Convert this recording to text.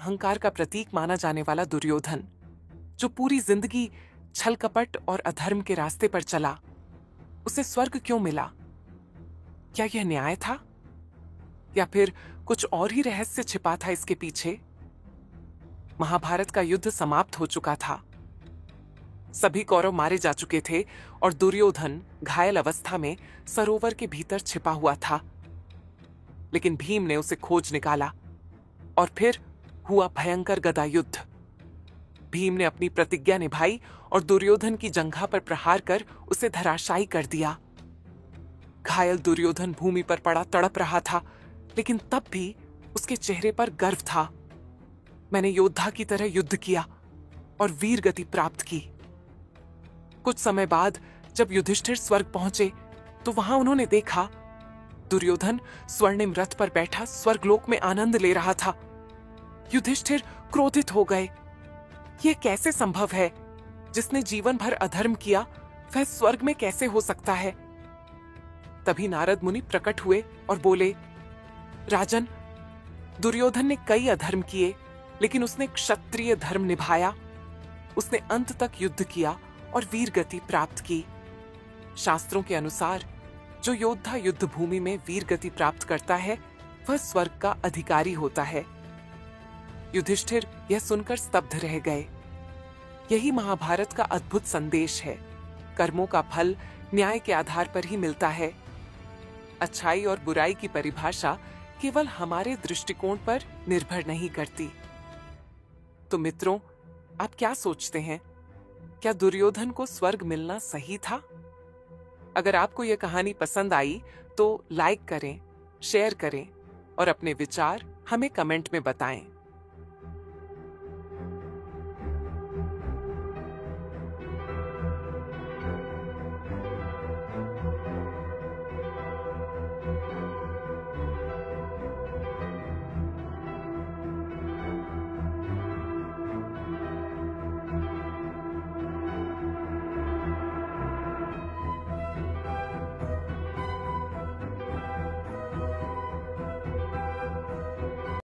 अहंकार का प्रतीक माना जाने वाला दुर्योधन, जो पूरी जिंदगी छल कपट और अधर्म के रास्ते पर चला, उसे स्वर्ग क्यों मिला? क्या यह न्याय था या फिर कुछ और ही रहस्य छिपा था इसके पीछे? महाभारत का युद्ध समाप्त हो चुका था। सभी कौरव मारे जा चुके थे और दुर्योधन घायल अवस्था में सरोवर के भीतर छिपा हुआ था। लेकिन भीम ने उसे खोज निकाला और फिर हुआ भयंकर गदा युद्ध। भीम ने अपनी प्रतिज्ञा निभाई और दुर्योधन की जंघा पर प्रहार कर उसे धराशायी कर दिया। घायल दुर्योधन भूमि पर पड़ा तड़प रहा था, लेकिन तब भी उसके चेहरे पर गर्व था। मैंने योद्धा की तरह युद्ध किया और वीर गति प्राप्त की। कुछ समय बाद जब युधिष्ठिर स्वर्ग पहुंचे तो वहां उन्होंने देखा दुर्योधन स्वर्णिम रथ पर बैठा स्वर्गलोक में आनंद ले रहा था। युधिष्ठिर क्रोधित हो गए। यह कैसे संभव है? जिसने जीवन भर अधर्म किया वह स्वर्ग में कैसे हो सकता है? तभी नारद मुनि प्रकट हुए और बोले, राजन, दुर्योधन ने कई अधर्म किए, लेकिन उसने क्षत्रिय धर्म निभाया। उसने अंत तक युद्ध किया और वीर गति प्राप्त की। शास्त्रों के अनुसार जो योद्धा युद्ध भूमि में वीर गति प्राप्त करता है वह स्वर्ग का अधिकारी होता है। युधिष्ठिर यह सुनकर स्तब्ध रह गए। यही महाभारत का अद्भुत संदेश है। कर्मों का फल न्याय के आधार पर ही मिलता है। अच्छाई और बुराई की परिभाषा केवल हमारे दृष्टिकोण पर निर्भर नहीं करती। तो मित्रों, आप क्या सोचते हैं? क्या दुर्योधन को स्वर्ग मिलना सही था? अगर आपको यह कहानी पसंद आई तो लाइक करें, शेयर करें और अपने विचार हमें कमेंट में बताएं।